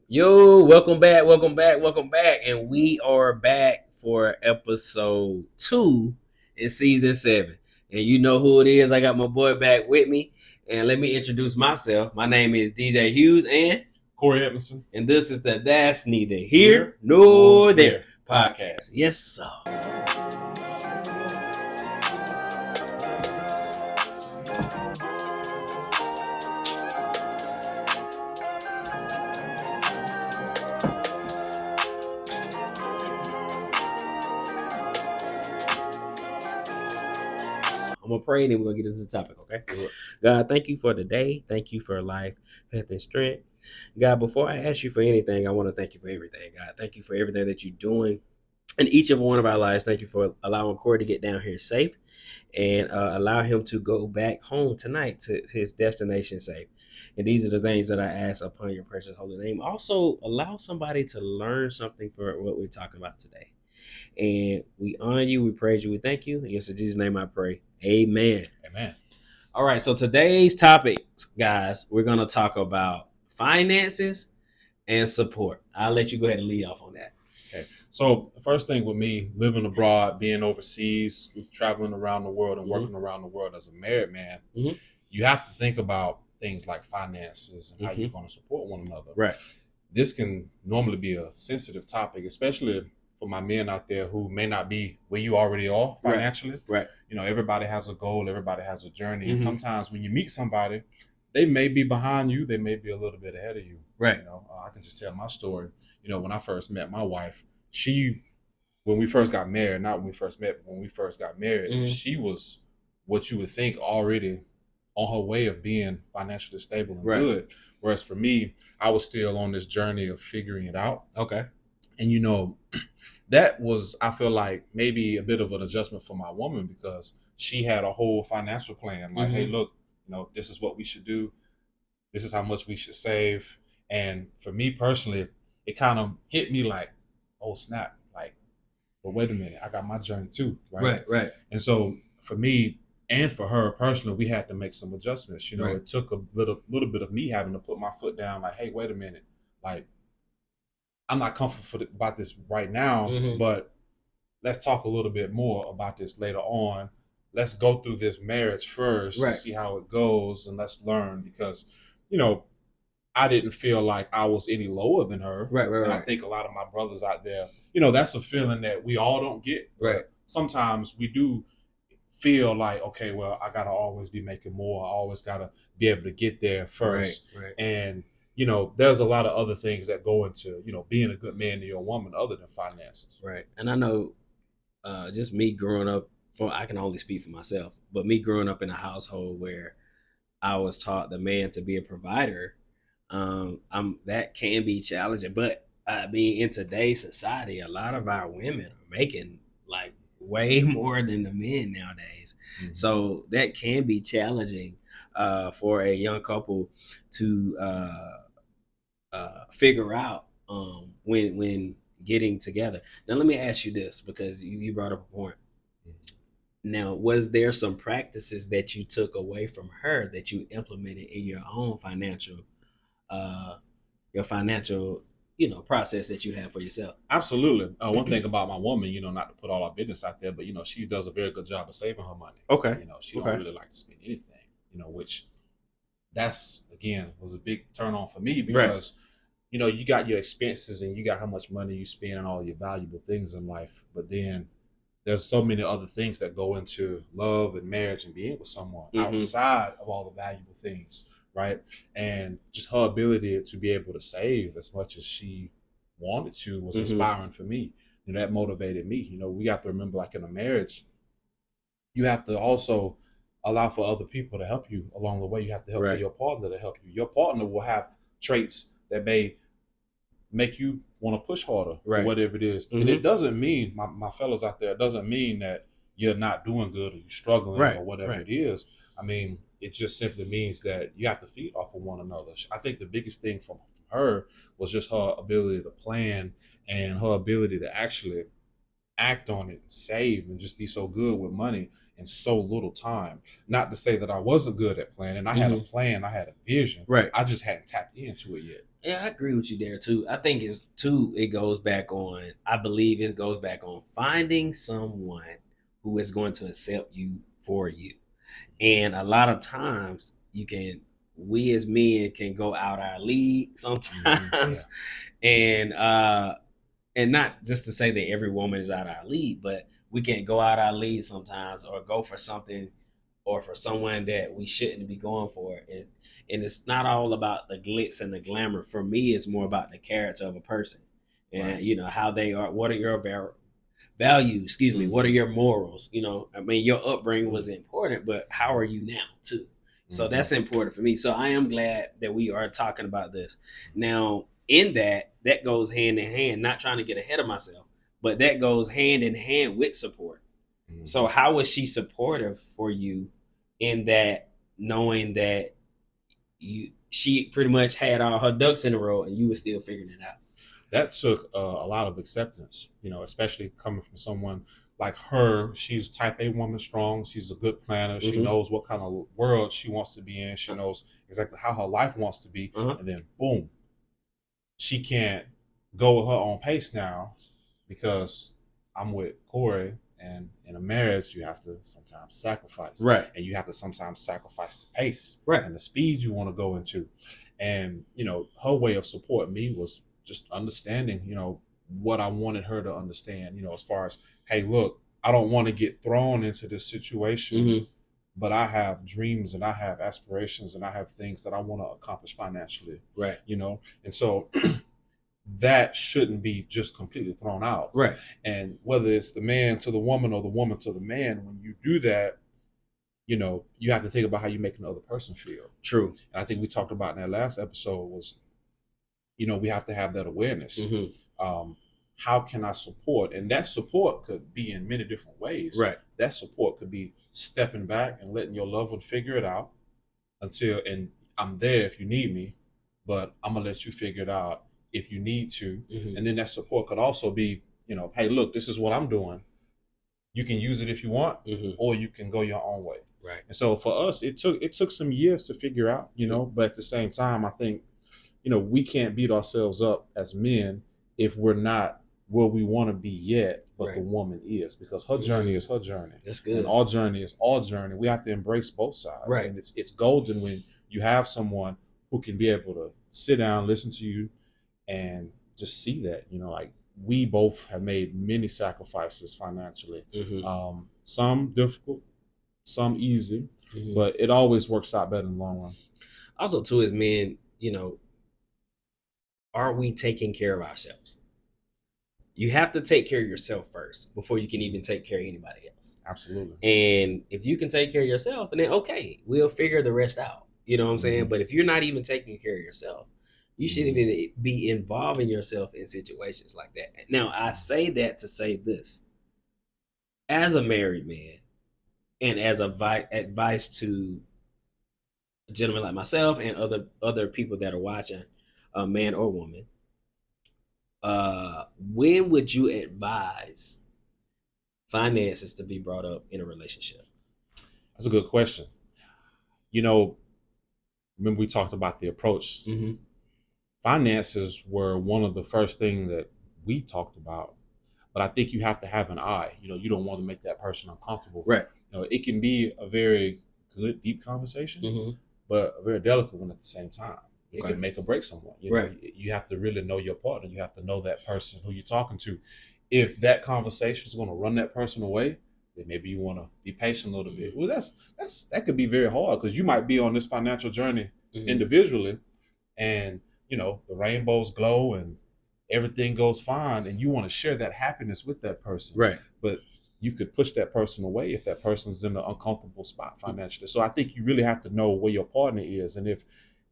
Yo, welcome back. And we are back for episode 2 in season 7. And you know who it is. I got my boy back with me. And let me introduce myself. My name is DJ Hughes, Corey Edmonson. and this is the That's Neither Here Nor There podcast. Yes, sir. I'm gonna pray and then we're gonna get into the topic, okay? God, thank you for the day. Thank you for life, health, and strength. God, before I ask you for anything, I want to thank you for everything. God, thank you for everything that you're doing in each and one of our lives. Thank you for allowing Corey to get down here safe and allow him to go back home tonight to his destination safe. And these are the things that I ask upon your precious holy name. Also, allow somebody to learn something for what we're talking about today. And we honor you, we praise you, we thank you. Yes, in Jesus' name I pray. Amen. Amen. All right, so today's topic, guys, we're going to talk about finances and support. I'll let you go ahead and lead off on that. Okay. So the first thing with me living abroad, being overseas, traveling around the world and working around the world as a married man, you have to think about things like finances and how you're going to support one another. Right. This can normally be a sensitive topic, especially for my men out there who may not be where you already are financially. Right. You know, everybody has a goal, everybody has a journey. And sometimes when you meet somebody, they may be behind you, they may be a little bit ahead of you. Right. You know, I can just tell my story. You know, when I first met my wife, when we first got married, not when we first met, but when we first got married, she was what you would think already on her way of being financially stable and good. Whereas for me, I was still on this journey of figuring it out. Okay. And, you know, that was, I feel like, maybe a bit of an adjustment for my woman because she had a whole financial plan. Like, hey, look, you know, this is what we should do. This is how much we should save. And for me personally, it kind of hit me like, oh, snap. Like, but wait a minute, I got my journey too. Right. And so for me and for her personally, we had to make some adjustments. You know, it took a little bit of me having to put my foot down, like, hey, wait a minute. Like, I'm not comfortable about this right now, but let's talk a little bit more about this later on. Let's go through this marriage first and see how it goes, and let's learn because, you know, I didn't feel like I was any lower than her. Right. And I think a lot of my brothers out there, you know, that's a feeling that we all don't get. Right. Sometimes we do feel like, okay, well, I gotta always be making more. I always gotta be able to get there first. Right. And you know, there's a lot of other things that go into, you know, being a good man to your woman other than finances. Right. And I know just me growing up, I can only speak for myself, but me growing up in a household where I was taught the man to be a provider, that can be challenging. But I mean, in today's society, a lot of our women are making like way more than the men nowadays. So that can be challenging for a young couple to figure out when getting together. Now, let me ask you this because you brought up a point. Now, was there some practices that you took away from her that you implemented in your own financial, uh, process that you have for yourself? Absolutely. One thing about my woman, you know, not to put all our business out there, but you know, she does a very good job of saving her money. Okay. You know, she don't really like to spend anything. You know, which that's again was a big turn on for me because you know, you got your expenses and you got how much money you spend on all your valuable things in life, but then there's so many other things that go into love and marriage and being with someone outside of all the valuable things, right? And just her ability to be able to save as much as she wanted to was inspiring for me. You know, that motivated me. You know, we have to remember, like in a marriage, you have to also allow for other people to help you along the way. You have to help for your partner to help you. Your partner will have traits that may make you want to push harder for whatever it is. And it doesn't mean, my fellows out there, it doesn't mean that you're not doing good or you're struggling or whatever it is. I mean, it just simply means that you have to feed off of one another. I think the biggest thing from her was just her ability to plan and her ability to actually act on it and save and just be so good with money. in so little time. Not to say that I wasn't good at planning. I had a plan, I had a vision. Right. I just hadn't tapped into it yet. Yeah, I agree with you there too. I think it's too. It goes back on. I believe it goes back on finding someone who is going to accept you for you. And a lot of times, we as men can go out our league sometimes, and not just to say that every woman is out our league, but we can go out our league sometimes, or go for something, or for someone that we shouldn't be going for. And it's not all about the glitz and the glamour. For me, it's more about the character of a person, and how they are. What are your values? Excuse me. What are your morals? I mean, your upbringing was important, but how are you now too? So that's important for me. So I am glad that we are talking about this now. In that goes hand in hand. Not trying to get ahead of myself, but that goes hand in hand with support. So how was she supportive for you in that, knowing that she pretty much had all her ducks in a row and you were still figuring it out? That took a lot of acceptance, especially coming from someone like her. She's type A woman, strong. She's a good planner. She knows what kind of world she wants to be in. She knows exactly how her life wants to be. And then boom, she can't go with her own pace now because I'm with Corey. And in a marriage, you have to sometimes sacrifice. Right. And you have to sometimes sacrifice the pace and the speed you want to go into. And, her way of supporting me was just understanding, what I wanted her to understand, as far as, hey, look, I don't want to get thrown into this situation, but I have dreams and I have aspirations and I have things that I want to accomplish financially. Right. And so that shouldn't be just completely thrown out. Right. And whether it's the man to the woman or the woman to the man, when you do that, you have to think about how you're making the other person feel. True. And I think we talked about in that last episode was, we have to have that awareness. How can I support? And that support could be in many different ways. Right. That support could be stepping back and letting your loved one figure it out and I'm there if you need me, but I'm going to let you figure it out if you need to. And then that support could also be, hey, look, this is what I'm doing. You can use it if you want, or you can go your own way. Right. And so for us, it took some years to figure out, but at the same time, I think, we can't beat ourselves up as men if we're not where we want to be yet, but the woman is, because her journey is her journey. That's good. And our journey is our journey. We have to embrace both sides. Right. And it's golden when you have someone who can be able to sit down, listen to you, and just see that, like we both have made many sacrifices financially. Some difficult, some easy, but it always works out better in the long run. Also, too, as men, are we taking care of ourselves? You have to take care of yourself first before you can even take care of anybody else. Absolutely. And if you can take care of yourself, and then okay, we'll figure the rest out. You know what I'm saying? But if you're not even taking care of yourself, you shouldn't even be involving yourself in situations like that. Now, I say that to say this. As a married man, and as advice to a gentleman like myself and other people that are watching, a man or woman, when would you advise finances to be brought up in a relationship? That's a good question. Remember we talked about the approach. Finances were one of the first things that we talked about, but I think you have to have an eye. You don't want to make that person uncomfortable. Right. It can be a very good, deep conversation, but a very delicate one at the same time. It can make or break someone. You have to really know your partner. You have to know that person who you're talking to. If that conversation is going to run that person away, then maybe you want to be patient a little bit. Well, that could be very hard because you might be on this financial journey individually, and the rainbows glow and everything goes fine, and you want to share that happiness with that person. Right. But you could push that person away if that person's in an uncomfortable spot financially. So I think you really have to know where your partner is, and if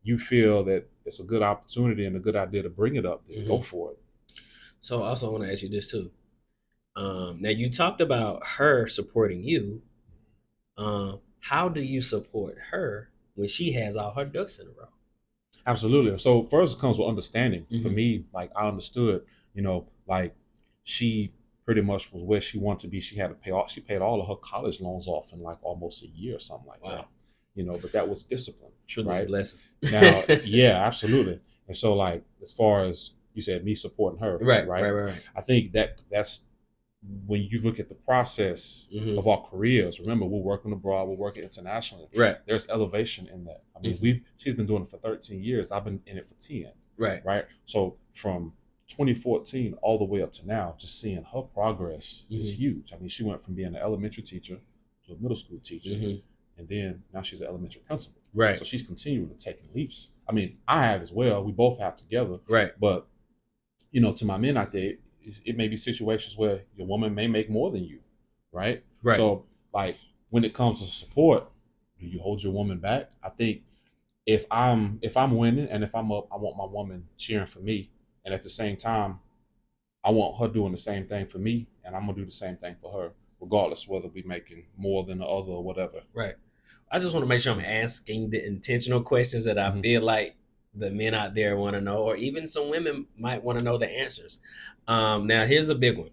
you feel that it's a good opportunity and a good idea to bring it up, then go for it. So I also want to ask you this too. Now you talked about her supporting you. How do you support her when she has all her ducks in a row? Absolutely. So first it comes with understanding. For me, like I understood, like she pretty much was where she wanted to be. She had to pay all, she paid all of her college loans off in like almost a year or something like Wow. that. You know, but that was discipline. Truly a Right. blessing. Now, yeah, absolutely. And so like as far as you said, me supporting her, Right. I think that's when you look at the process of our careers. Remember, we're working abroad, we're working internationally. Right. There's elevation in that. I mean, she's been doing it for 13 years. I've been in it for 10. Right. So from 2014 all the way up to now, just seeing her progress is huge. I mean, she went from being an elementary teacher to a middle school teacher, and then now she's an elementary principal. Right. So she's continually taking leaps. I mean, I have as well. We both have together. Right. But you know, to my men out there, it may be situations where your woman may make more than you, right? Right. So, like when it comes to support, do you hold your woman back? I think if I'm winning and if I'm up, I want my woman cheering for me, and at the same time, I want her doing the same thing for me, and I'm gonna do the same thing for her, regardless whether we making more than the other or whatever. Right. I just want to make sure I'm asking the intentional questions that I feel like the men out there want to know, or even some women might want to know the answers. Now, here's a big one,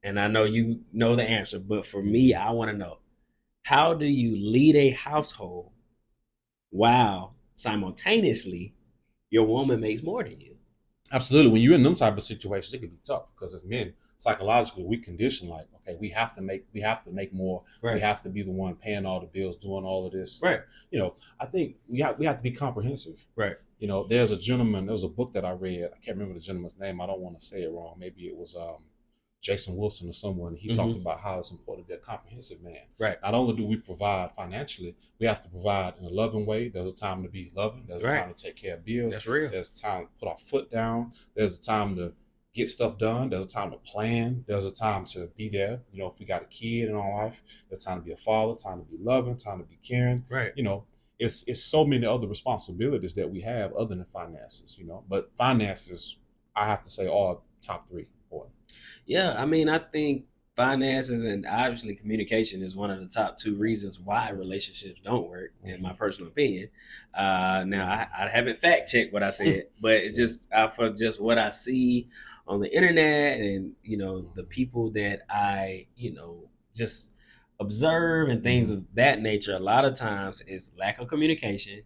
and I know you know the answer, but for me, I want to know, how do you lead a household while simultaneously your woman makes more than you? Absolutely. When you're in them type of situations, it can be tough because as men, psychologically, we condition like, okay, we have to make more. Right. We have to be the one paying all the bills, doing all of this. Right. You know, I think we have to be comprehensive. Right. You know, there was a book that I read. I can't remember the gentleman's name. I don't want to say it wrong. Maybe it was Jason Wilson or someone. He talked about how it's important to be a comprehensive man. Right. Not only do we provide financially, we have to provide in a loving way. There's a time to be loving. There's a time to take care of bills. That's real. There's a time to put our foot down. There's a time to get stuff done. There's a time to plan. There's a time to be there. You know, if we got a kid in our life, there's time to be a father, time to be loving, time to be caring. Right. You know, it's so many other responsibilities that we have other than finances, you know. But finances, I have to say, are top 3 important. Yeah, I mean, I think finances and obviously communication is one of the top 2 reasons why relationships don't work, in my personal opinion. Now, I haven't fact checked what I said, but it's just for just what I see on the internet, and you know, the people that I just observe and things of that nature. A lot of times is lack of communication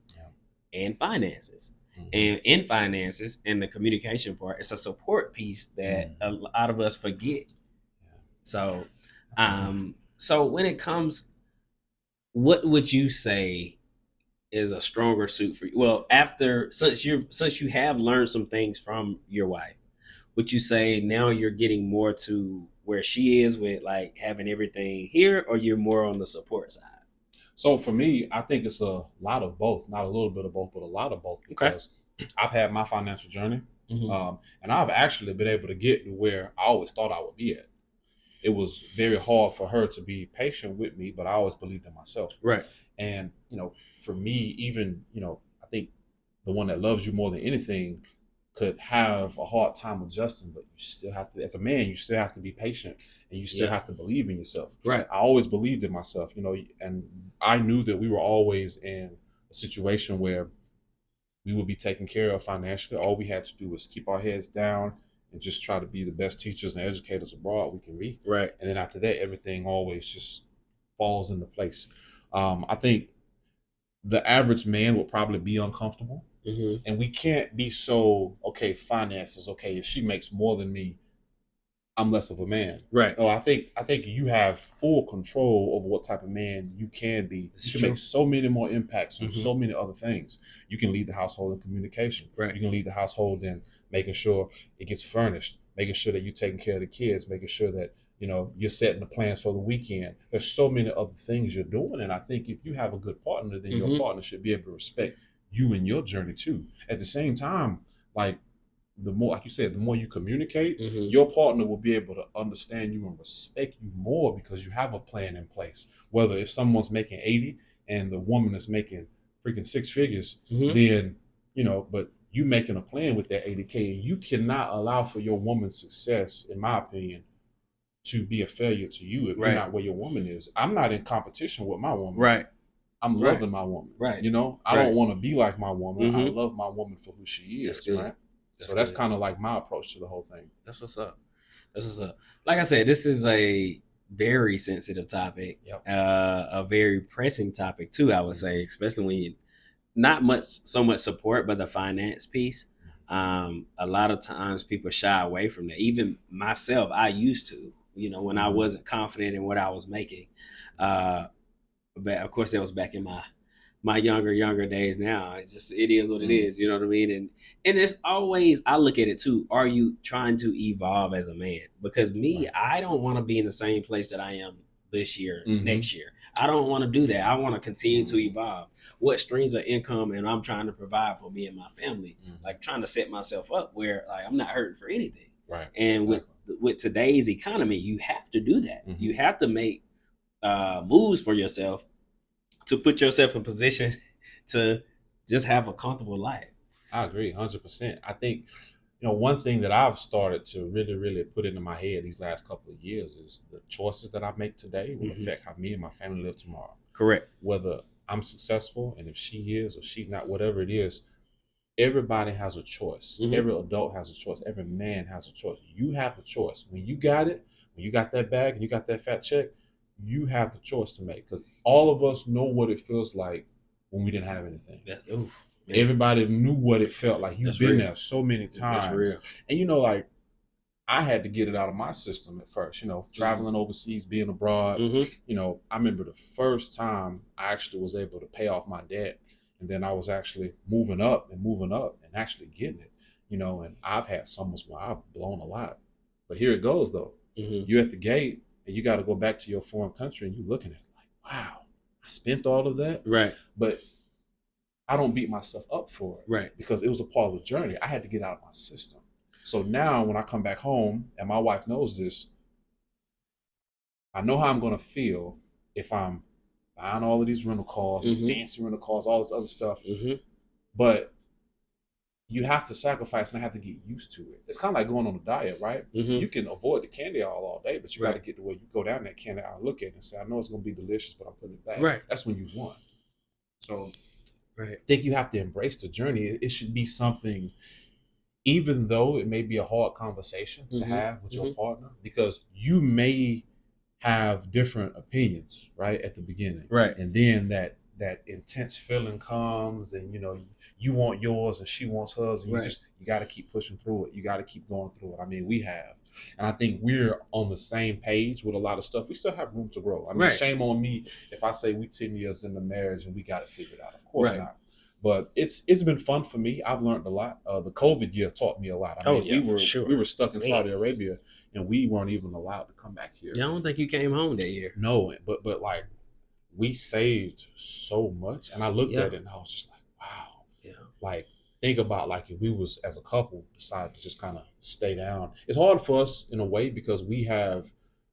and finances. And in finances and the communication part, it's a support piece that a lot of us forget. So, so when it comes, what would you say is a stronger suit for you? Well, since you have learned some things from your wife, would you say now you're getting more to where she is with like having everything here, or you're more on the support side? So for me, I think it's a lot of both, not a little bit of both, but a lot of both, because I've had my financial journey, and I've actually been able to get to where I always thought I would be at. It was very hard for her to be patient with me, but I always believed in myself. Right. And, you know, for me, even, you know, I think the one that loves you more than anything could have a hard time adjusting, but you still have to, as a man, you still have to be patient, and you still have to believe in yourself. Right. I always believed in myself, you know, and I knew that we were always in a situation where we would be taken care of financially. All we had to do was keep our heads down and just try to be the best teachers and educators abroad we can be. Right. And then after that, everything always just falls into place. I think the average man would probably be uncomfortable. And we can't be so, okay, finances, okay, if she makes more than me, I'm less of a man. Right. No, I think you have full control over what type of man you can be. You can make so many more impacts on so many other things. You can lead the household in communication. Right. You can lead the household in making sure it gets furnished, making sure that you're taking care of the kids, making sure that, you know, you're setting the plans for the weekend. There's so many other things you're doing. And I think if you have a good partner, then your partner should be able to respect you and your journey too. At the same time, like, the more, like you said, the more you communicate, your partner will be able to understand you and respect you more because you have a plan in place. Whether if someone's making 80 and the woman is making freaking 6 figures, then, you know, but you making a plan with that 80K, and you cannot allow for your woman's success, in my opinion, to be a failure to you if you're not where your woman is. I'm not in competition with my woman. Right. I'm loving my woman. Right. You know, I don't want to be like my woman. I love my woman for who she is. That's good. Right. That's kind of like my approach to the whole thing. That's what's up. This is a like I said, this is a very sensitive topic, Yep. a very pressing topic too. I would say, especially when you not much so much support, but the finance piece. A lot of times people shy away from that. Even myself, I used to, when I Mm-hmm. wasn't confident in what I was making. Uh, but of course, that was back in my younger days. Now it is what it Mm-hmm. is. You know what I mean? And it's always, I look at it too. Are you trying to evolve as a man? Because me, Right. I don't want to be in the same place that I am this year, Mm-hmm. next year. I don't want to do that. I want to continue to Mm-hmm. evolve. What streams of income and I'm trying to provide for me and my family, Mm-hmm. like trying to set myself up where like I'm not hurting for anything. Right. And with Exactly. with today's economy, you have to do that. Mm-hmm. You have to make moves for yourself to put yourself in position to just have a comfortable life. I agree, 100%. I think one thing that I've started to really, really put into my head these last couple of years is the choices that I make today will Mm-hmm. affect how me and my family live tomorrow. Correct. Whether I'm successful and if she is or she's not, whatever it is, everybody has a choice. Mm-hmm. Every adult has a choice. Every man has a choice. You have the choice. When you got it, when you got that bag and you got that fat check, you have the choice to make. Because all of us know what it feels like when we didn't have anything. That's oof, Everybody knew what it felt like. You've that's been real. there so many That's times. real. And like I had to get it out of my system at first, traveling overseas, being abroad. Mm-hmm. I remember the first time I actually was able to pay off my debt. And then I was actually moving up and actually getting it, and I've had summers where I've blown a lot. But here it goes though. Mm-hmm. You're at the gate and you got to go back to your foreign country and you're looking at it like, wow, I spent all of that. Right. But I don't beat myself up for it Right. because it was a part of the journey. I had to get out of my system. So now when I come back home and my wife knows this, I know how I'm going to feel if I'm buying all of these rental cars, these Mm-hmm. fancy rental cars, all this other stuff. Mm-hmm. But you have to sacrifice and have to get used to it. It's kind of like going on a diet, right? Mm-hmm. You can avoid the candy aisle all day, but you got to Right. get to where you go down that candy aisle, look at it and say, I know it's going to be delicious, but I'm putting it back. Right. That's when you won. So Right. I think you have to embrace the journey. It should be something, even though it may be a hard conversation to Mm-hmm. have with your Mm-hmm. partner, because you may have different opinions right at the beginning, Right. and then that intense feeling comes, and you want yours and she wants hers, and Right. you got to keep pushing through it. You got to keep going through it. I mean, we have, and I think we're on the same page with a lot of stuff. We still have room to grow. I mean, Right. shame on me if I say we 10 years into marriage and we got it figured out. Of course Right. not. But it's been fun for me. I've learned a lot. The COVID year taught me a lot. I Oh mean, yeah, we for sure. were stuck in Man. Saudi Arabia, and we weren't even allowed to come back here. Yeah, I don't think you came home that year. No, but like we saved so much, and I looked at it and I was just like, wow. Yeah. Like think about like if we was as a couple decided to just kind of stay down. It's hard for us in a way because we have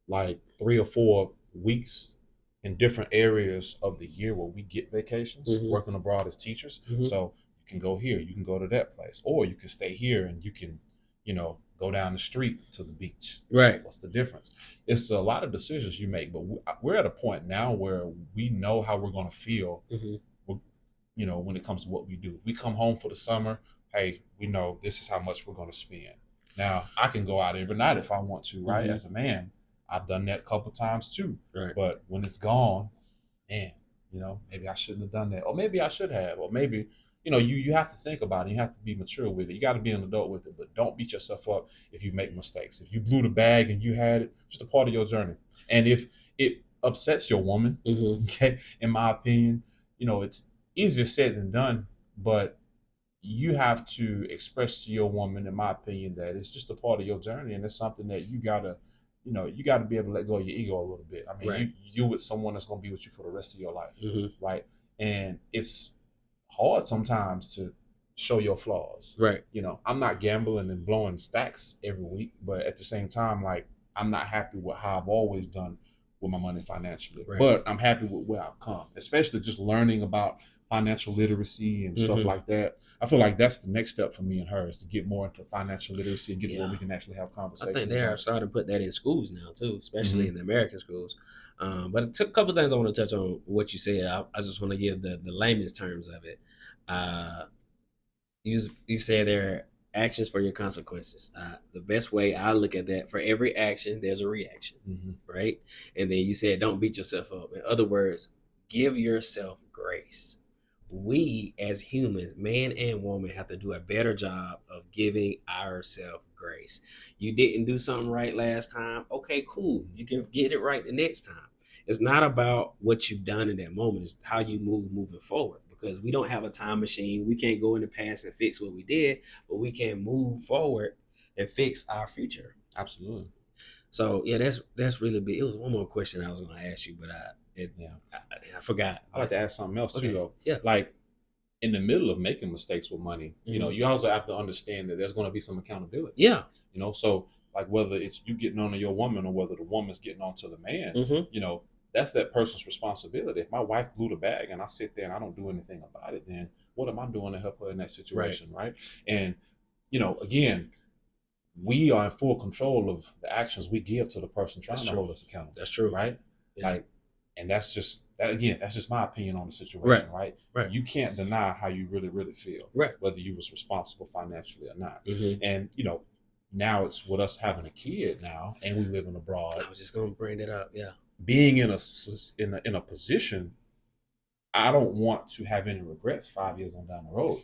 like 3 or 4 weeks in different areas of the year where we get vacations, working abroad as teachers. So you can go here, you can go to that place, or you can stay here and you can, go down the street to the beach. Right. What's the difference? It's a lot of decisions you make, but we're at a point now where we know how we're going to feel. When it comes to what we do. If we come home for the summer, hey, we know this is how much we're going to spend. Now, I can go out every night if I want to, right? As a man, I've done that a couple times too. Right. But when it's gone, man, maybe I shouldn't have done that, or maybe I should have, or maybe, you have to think about it. You have to be mature with it. You got to be an adult with it, but don't beat yourself up if you make mistakes. If you blew the bag and you had it, just a part of your journey. And if it upsets your woman, okay, in my opinion, it's easier said than done, but you have to express to your woman, in my opinion, that it's just a part of your journey, and it's something that you gotta be able to let go of your ego a little bit. I mean, Right. you with someone that's gonna be with you for the rest of your life, right? And it's hard sometimes to show your flaws. Right. I'm not gambling and blowing stacks every week, but at the same time, like I'm not happy with how I've always done with my money financially. Right. But I'm happy with where I've come, especially just learning about financial literacy and stuff like that. I feel like that's the next step for me and her is to get more into financial literacy and get where we can actually have conversations. I think they are starting to put that in schools now too, especially in the American schools. But a couple of things I want to touch on what you said. I just want to give the layman's terms of it. You said there actions for your consequences. The best way I look at that, for every action, there's a reaction, Mm-hmm. right? And then you said, don't beat yourself up. In other words, give yourself grace. We as humans, man and woman, have to do a better job of giving ourselves grace. You didn't do something right last time. Okay, cool. You can get it right the next time. It's not about what you've done in that moment. It's how you move moving forward. Because we don't have a time machine. We can't go in the past and fix what we did, but we can move forward and fix our future. Absolutely. So yeah, that's really big. It was one more question I was going to ask you, but Yeah. I forgot. I'd like to ask something else Okay. too, though. Yeah. Like in the middle of making mistakes with money, you know, Mhm. you also have to understand that there's going to be some accountability. Yeah. You know, so like whether it's you getting on to your woman or whether the woman's getting on to the man, Mhm. you know, that's that person's responsibility. If my wife blew the bag and I sit there and I don't do anything about it, then what am I doing to help her in that situation, right? And you know, again, we are in full control of the actions we give to the person trying That's to true. hold us accountable. That's true. Right? Yeah. Like, and that's just that again, that's just my opinion on the Right. situation, right? Right. You can't deny how you really, really feel, Right. whether you was responsible financially or not. Mhm. And you know, now it's with us having a kid now, and we living abroad, I was just going to bring that up. Yeah. being in a position, I don't want to have any regrets 5 years on down the road.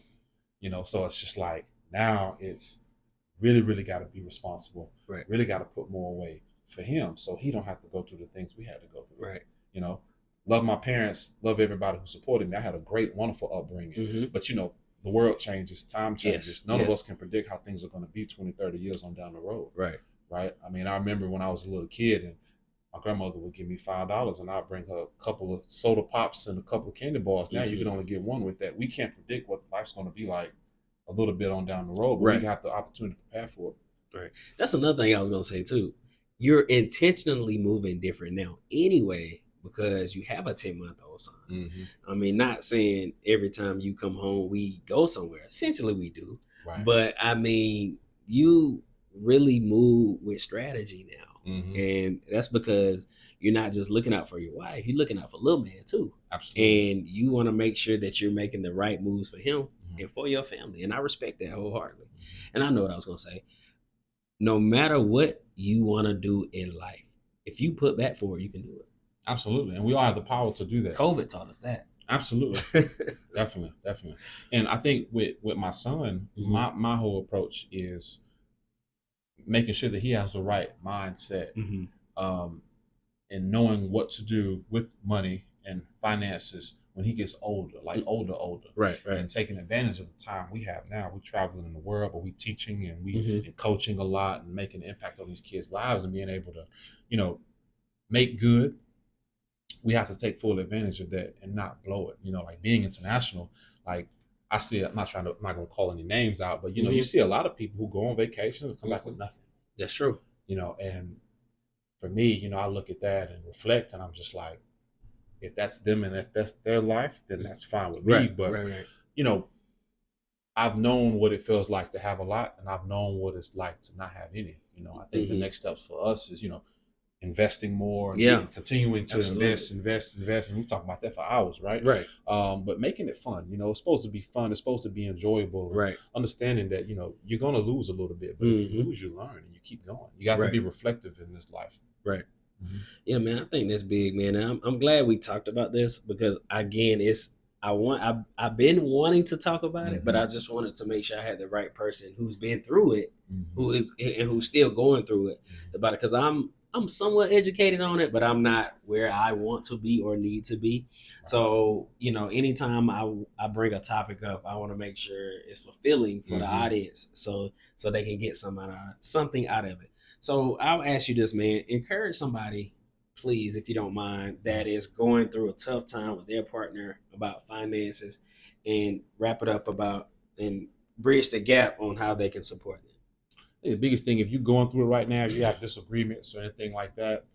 You know, so it's just like now it's really, really got to be responsible. Right. Really got to put more away for him, so he don't have to go through the things we had to go through. Right. You know, love my parents, love everybody who supported me. I had a great, wonderful upbringing. Mm-hmm. But you know, the world changes, time changes. Yes. None of Yes. us can predict how things are going to be 20, 30 years on down the road. Right. Right. I mean, I remember when I was a little kid and my grandmother would give me $5 and I'd bring her a couple of soda pops and a couple of candy bars. Now you can only get one with that. We can't predict what life's going to be like a little bit on down the road, but Right. we have the opportunity to prepare for it. Right. That's another thing I was going to say too. You're intentionally moving different now anyway because you have a 10-month-old son. Mm-hmm. I mean, not saying every time you come home we go somewhere. Essentially we do. Right. But I mean, you really move with strategy now. Mm-hmm. And that's because you're not just looking out for your wife, you're looking out for little man too. Absolutely. And you want to make sure that you're making the right moves for him and for your family. And I respect that wholeheartedly. And I know what I was going to say. No matter what you want to do in life, if you put back for it, you can do it. Absolutely. And we all have the power to do that. COVID taught us that. Absolutely. Definitely. And I think with my son, Mm-hmm. my whole approach is making sure that he has the right mindset, and knowing what to do with money and finances when he gets older, like older. Right. And taking advantage of the time we have now. We're traveling in the world, but we teaching and we and coaching a lot and making an impact on these kids' lives and being able to, you know, make good. We have to take full advantage of that and not blow it. You know, like being international, like I see, I'm not gonna call any names out, but you know, you see a lot of people who go on vacation and come back with nothing. That's true. You know, and for me, you know, I look at that and reflect and I'm just like, if that's them and if that's their life, then that's fine with me. Right. But Right. you know, I've known what it feels like to have a lot and I've known what it's like to not have any. You know, I think the next steps for us is, you know, investing more and continuing to invest. And we talk about that for hours, right? Right. But making it fun, you know, it's supposed to be fun. It's supposed to be enjoyable. Right. Understanding that, you know, you're going to lose a little bit, but if you lose, you learn and you keep going. You got to be reflective in this life. Right. Yeah, man, I think that's big, man. And I'm glad we talked about this because again, I've been wanting to talk about it, but I just wanted to make sure I had the right person who's been through it, who's still going through it about it. Because I'm somewhat educated on it, but I'm not where I want to be or need to be. So, you know, anytime I bring a topic up, I want to make sure it's fulfilling for the audience so they can get something out of it. So I'll ask you this, man. Encourage somebody, please, if you don't mind, that is going through a tough time with their partner about finances and wrap it up about and bridge the gap on how they can support them. The biggest thing, if you're going through it right now, if you have disagreements or anything like that,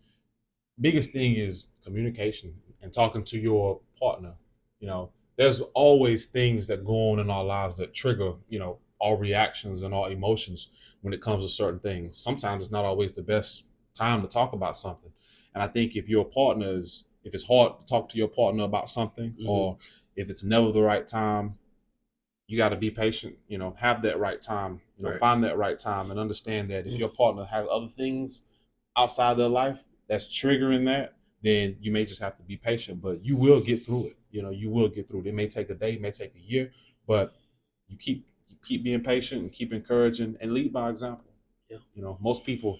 biggest thing is communication and talking to your partner. You know, there's always things that go on in our lives that trigger, you know, our reactions and our emotions when it comes to certain things. Sometimes it's not always the best time to talk about something. And I think if if it's hard to talk to your partner about something or if it's never the right time, you got to be patient, you know, have that right time, you know, Right. find that right time and understand that if your partner has other things outside their life that's triggering that, then you may just have to be patient, but you will get through it. You know, you will get through it. It may take a day, it may take a year, but you keep being patient and keep encouraging and lead by example. Yeah. You know, most people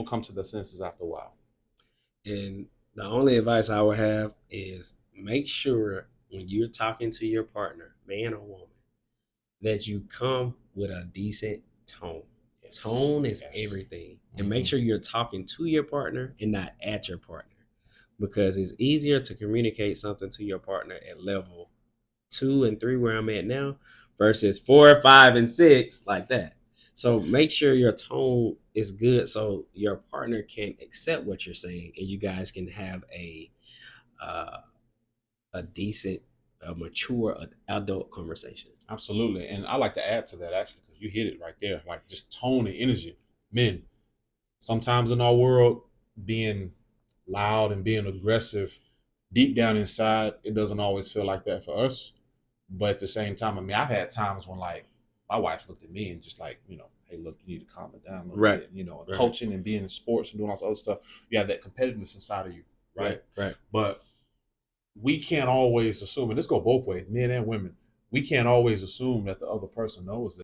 come to their senses after a while. And the only advice I would have is make sure when you're talking to your partner, man or woman, that you come with a decent tone. Yes. Tone is Yes. everything. And make sure you're talking to your partner and not at your partner. Because it's easier to communicate something to your partner at level 2 and 3 where I'm at now versus 4, 5, and 6 like that. So make sure your tone is good so your partner can accept what you're saying and you guys can have uh, a decent, a mature adult conversation. Absolutely. And I like to add to that actually, because you hit it right there. Like just tone and energy. Men, sometimes in our world, being loud and being aggressive, deep down inside, it doesn't always feel like that for us. But at the same time, I mean, I've had times when like my wife looked at me and just like, you know, hey, look, you need to calm it down a little Right. bit. You know, Right. coaching and being in sports and doing all this other stuff, you have that competitiveness inside of you, right? Right. But we can't always assume, and this go both ways, men and women. We can't always assume that the other person knows that.